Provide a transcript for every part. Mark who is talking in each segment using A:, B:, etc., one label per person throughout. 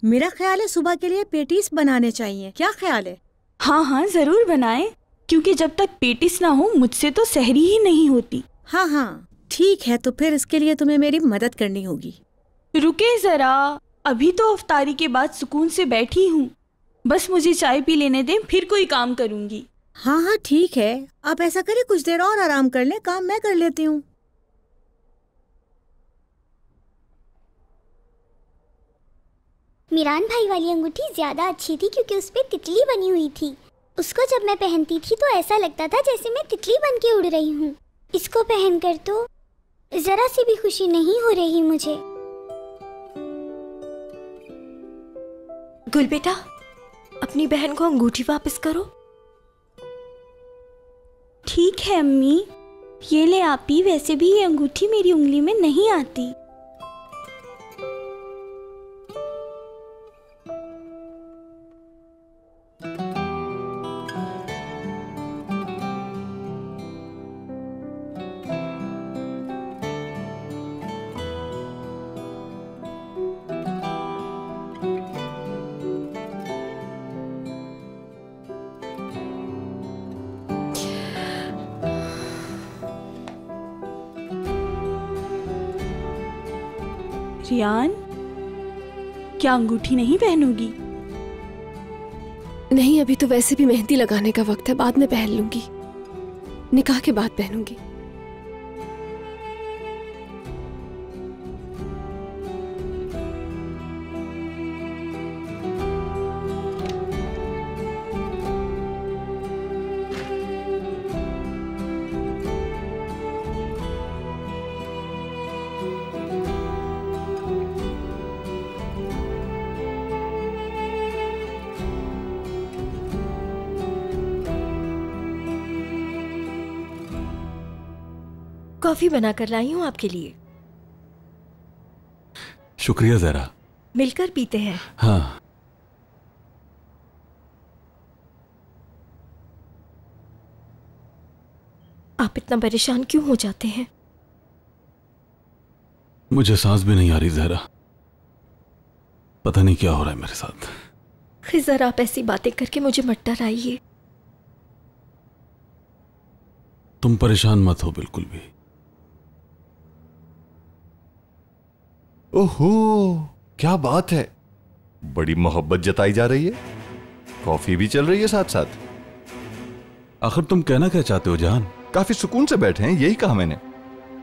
A: मेरा ख्याल है सुबह के लिए पेटीज बनाने चाहिए, क्या ख्याल है?
B: हाँ हाँ जरूर बनाएं, क्योंकि जब तक पेटिस ना हो मुझसे तो सहरी ही नहीं होती।
A: हाँ हाँ ठीक है, तो फिर इसके लिए तुम्हें मेरी मदद करनी होगी।
B: रुके जरा, अभी तो अफ्तारी के बाद सुकून से बैठी हूँ। बस मुझे चाय पी लेने दें, फिर कोई काम करूँगी।
A: हाँ हाँ ठीक है, आप ऐसा करें कुछ देर और आराम कर लें, काम मैं कर लेती हूँ।
C: मिरान भाई वाली अंगूठी ज्यादा अच्छी थी क्योंकि उस पे तितली बनी हुई थी। उसको जब मैं पहनती थी तो ऐसा लगता था जैसे मैं तितली बन के उड़ रही हूँ। इसको पहनकर तो जरा सी भी खुशी नहीं हो रही मुझे।
D: गुल बेटा, अपनी बहन को अंगूठी वापस करो।
B: ठीक है अम्मी, ये ले आपी। वैसे भी ये अंगूठी मेरी उंगली में नहीं आती। रियान, क्या अंगूठी नहीं पहनोगी?
D: नहीं, अभी तो वैसे भी मेहंदी लगाने का वक्त है, बाद में पहन लूंगी। निकाह के बाद पहनूंगी। कॉफी बनाकर लाई हूं आपके लिए।
E: शुक्रिया जरा।
D: मिलकर पीते हैं।
E: हाँ।
D: आप इतना परेशान क्यों हो जाते हैं?
E: मुझे सांस भी नहीं आ रही जहरा, पता नहीं क्या हो रहा है मेरे साथ।
D: खिज़र, आप ऐसी बातें करके मुझे मत डराइए।
E: तुम परेशान मत हो बिल्कुल भी।
F: ओहो, क्या बात है, बड़ी मोहब्बत जताई जा रही है। कॉफी भी चल रही है साथ साथ।
E: आखिर तुम कहना क्या चाहते हो जान?
F: काफी सुकून से बैठे हैं, यही कहा मैंने।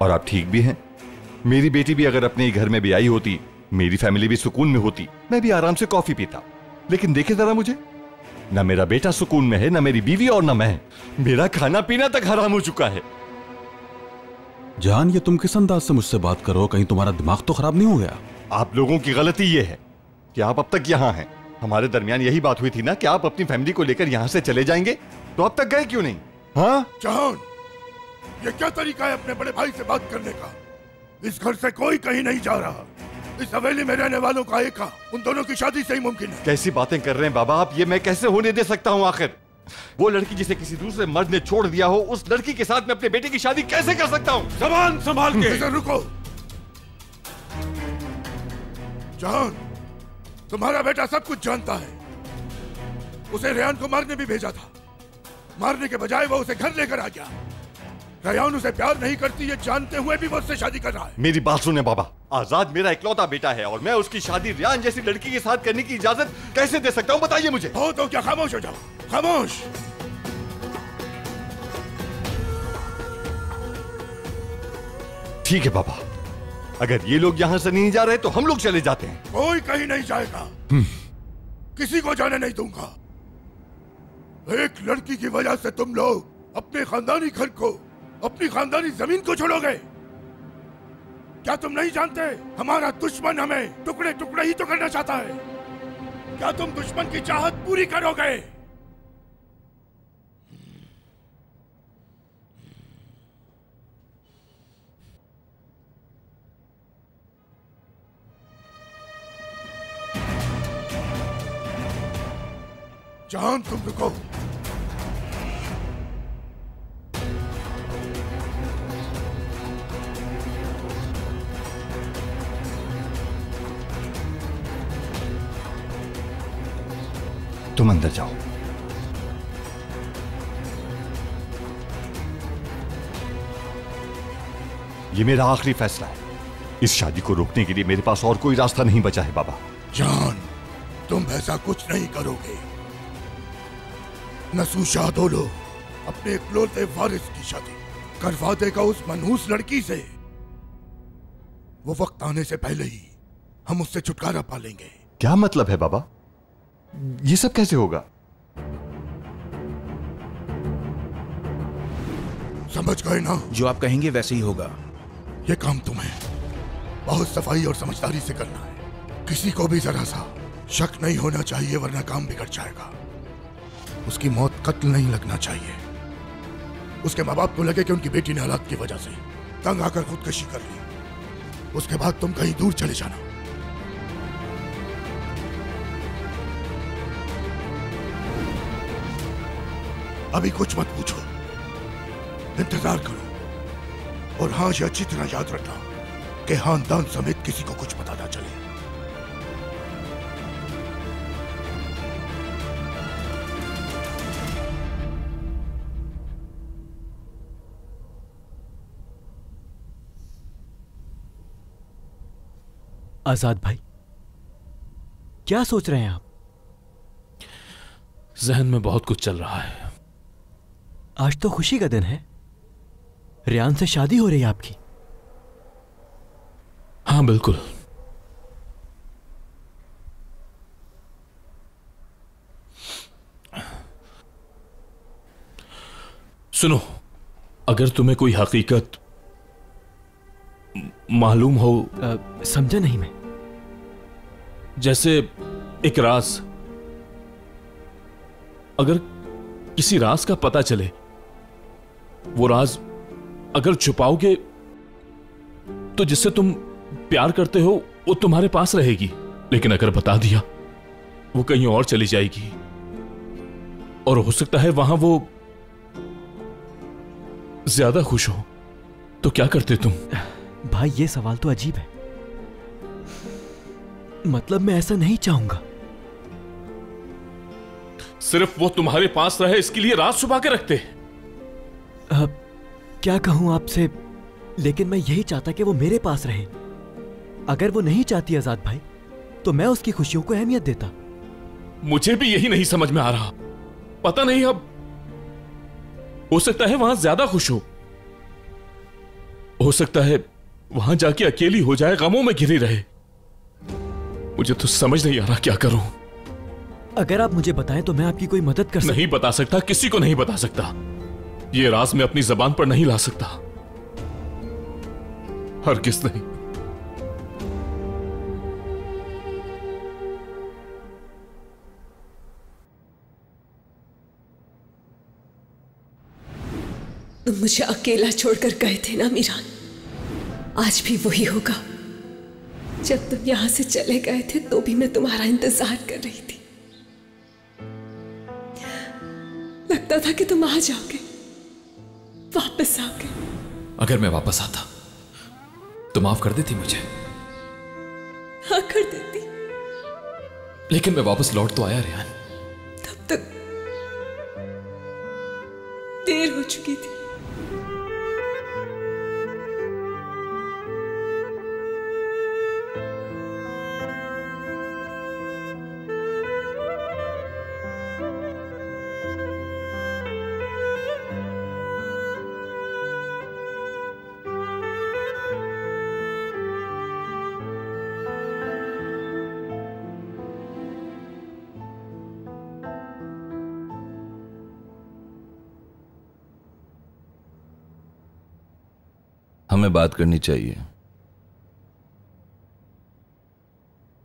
F: और आप ठीक भी हैं। मेरी बेटी भी अगर अपने घर में भी आई होती, मेरी फैमिली भी सुकून में होती, मैं भी आराम से कॉफी पीता। लेकिन देखे जरा मुझे, ना मेरा बेटा सुकून में है, ना मेरी बीवी और ना मैं। मेरा खाना पीना तक हराम हो चुका है।
E: जान, ये तुम किस अंदाज से मुझसे बात करो? कहीं तुम्हारा दिमाग तो खराब नहीं हो गया?
F: आप लोगों की गलती ये है कि आप अब तक यहाँ हैं। हमारे दरमियान यही बात हुई थी ना कि आप अपनी फैमिली को लेकर यहाँ से चले जाएंगे, तो अब तक गए क्यों नहीं? हाँ
G: जहान, ये क्या तरीका है अपने बड़े भाई से बात करने का? इस घर से कोई कहीं नहीं जा रहा। इस हवेली में रहने वालों का एक उन दोनों की शादी से ही मुमकिन है।
F: कैसी बातें कर रहे हैं बाबा आप? ये मैं कैसे होने दे सकता हूँ? आखिर वो लड़की जिसे किसी दूसरे मर्द ने छोड़ दिया हो, उस लड़की के साथ मैं अपने बेटे की शादी कैसे कर सकता हूँ?
G: जबान संभाल के। रुको जहान, तुम्हारा बेटा सब कुछ जानता है। उसे रेहान को मारने भी भेजा था, मारने के बजाय वो उसे घर लेकर आ गया। रेहान उसे प्यार नहीं करती ये जानते हुए भी वो उससे शादी कर रहा है।
F: मेरी बात सुने बाबा, आजाद मेरा इकलौता बेटा है और मैं उसकी शादी रेहान जैसी लड़की के साथ करने की इजाजत कैसे दे सकता हूँ? बताइए मुझे।
G: हो तो क्या, खामोश हो जाओ, खामोश।
F: ठीक है बाबा, अगर ये लोग यहाँ से नहीं जा रहे तो हम लोग चले जाते हैं।
G: कोई कहीं नहीं जाएगा, किसी को जाने नहीं दूंगा। एक लड़की की वजह से तुम लोग अपने खानदानी घर को, अपनी खानदानी जमीन को छोड़ोगे। क्या तुम नहीं जानते हमारा दुश्मन हमें टुकड़े टुकड़े ही तो करना चाहता है? क्या तुम दुश्मन की चाहत पूरी करोगे? जहान तुम रुको।
F: तुम अंदर जाओ। ये मेरा आखिरी फैसला है। इस शादी को रोकने के लिए मेरे पास और कोई रास्ता नहीं बचा है बाबा।
G: जान, तुम ऐसा कुछ नहीं करोगे। नसू शाहदोलो अपने इकलौते वारिस की शादी करवा देगा उस मनहूस लड़की से। वो वक्त आने से पहले ही हम उससे छुटकारा पा लेंगे।
F: क्या मतलब है बाबा? ये सब कैसे होगा?
G: समझ गए ना?
H: जो आप कहेंगे वैसे ही होगा।
G: ये काम तुम्हें बहुत सफाई और समझदारी से करना है। किसी को भी जरा सा शक नहीं होना चाहिए, वरना काम बिगड़ जाएगा। उसकी मौत कत्ल नहीं लगना चाहिए। उसके माँ बाप को लगे कि उनकी बेटी ने हालात की वजह से तंग आकर खुदकुशी कर ली। उसके बाद तुम कहीं दूर चले जाना। अभी कुछ मत पूछो, इंतजार करो। और हाँ, ये अच्छी तरह याद रखना कि खानदान समेत किसी को कुछ पता ना चले।
I: आजाद भाई, क्या सोच रहे हैं आप?
J: जहन में बहुत कुछ चल रहा है।
I: आज तो खुशी का दिन है। रियान से शादी हो रही है आपकी।
J: हाँ बिल्कुल। सुनो, अगर तुम्हें कोई हकीकत मालूम हो।
I: समझा नहीं मैं।
J: जैसे एक राज, अगर किसी राज का पता चले, वो राज अगर छुपाओगे तो जिससे तुम प्यार करते हो वो तुम्हारे पास रहेगी, लेकिन अगर बता दिया वो कहीं और चली जाएगी और हो सकता है वहां वो ज्यादा खुश हो। तो क्या करते तुम?
I: भाई ये सवाल तो अजीब है। मतलब मैं ऐसा नहीं चाहूंगा।
J: सिर्फ वो तुम्हारे पास रहे इसके लिए राज छुपा के रखते।
I: क्या कहूं आपसे, लेकिन मैं यही चाहता कि वो मेरे पास रहे। अगर वो नहीं चाहती आजाद भाई, तो मैं उसकी खुशियों को अहमियत देता।
J: मुझे भी यही नहीं समझ में आ रहा। पता नहीं, अब हो सकता है वहां ज्यादा खुश हो सकता है वहां जाके अकेली हो जाए, गमों में घिरी रहे। मुझे तो समझ नहीं आ रहा क्या करूं।
I: अगर आप मुझे बताएं तो मैं आपकी कोई मदद कर सकता।
J: नहीं बता सकता, किसी को नहीं बता सकता। ये राज मैं अपनी जबान पर नहीं ला सकता, हरगिज़ नहीं।
D: तुम मुझे अकेला छोड़कर गए थे ना मीरान, आज भी वही होगा। जब तुम यहां से चले गए थे तो भी मैं तुम्हारा इंतजार कर रही थी। लगता था कि तुम आ जाओगे, वापस आओगे।
K: अगर मैं वापस आता तो माफ कर देती मुझे?
D: हाँ कर देती।
K: लेकिन मैं वापस लौट तो आया रियान।
D: तब तक देर हो चुकी थी।
L: हमें बात करनी चाहिए।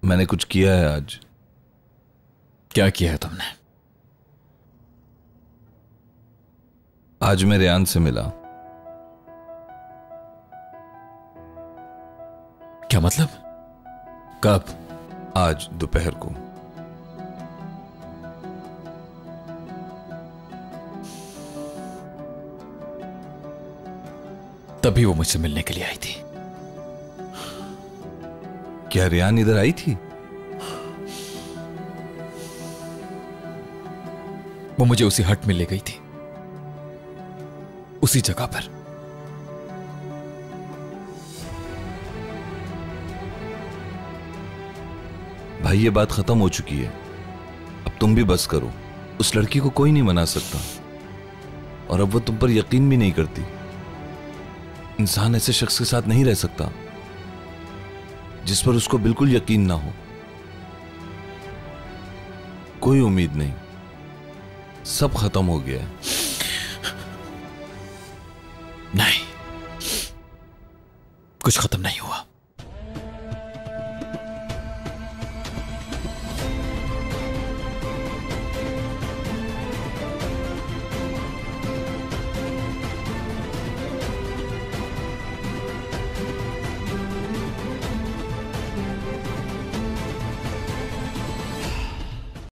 L: मैंने कुछ किया है आज।
K: क्या किया है तुमने?
L: आज मैं रियान से मिला।
K: क्या मतलब? कब?
L: आज दोपहर को।
K: तभी वो मुझसे मिलने के लिए आई थी।
L: क्या रियान इधर आई थी?
K: वो मुझे उसी हट में ले गई थी, उसी जगह पर।
L: भाई ये बात खत्म हो चुकी है, अब तुम भी बस करो। उस लड़की को कोई नहीं मना सकता, और अब वो तुम पर यकीन भी नहीं करती। इंसान ऐसे शख्स के साथ नहीं रह सकता जिस पर उसको बिल्कुल यकीन ना हो। कोई उम्मीद नहीं, सब खत्म हो गया है।
K: नहीं, कुछ खत्म नहीं हुआ।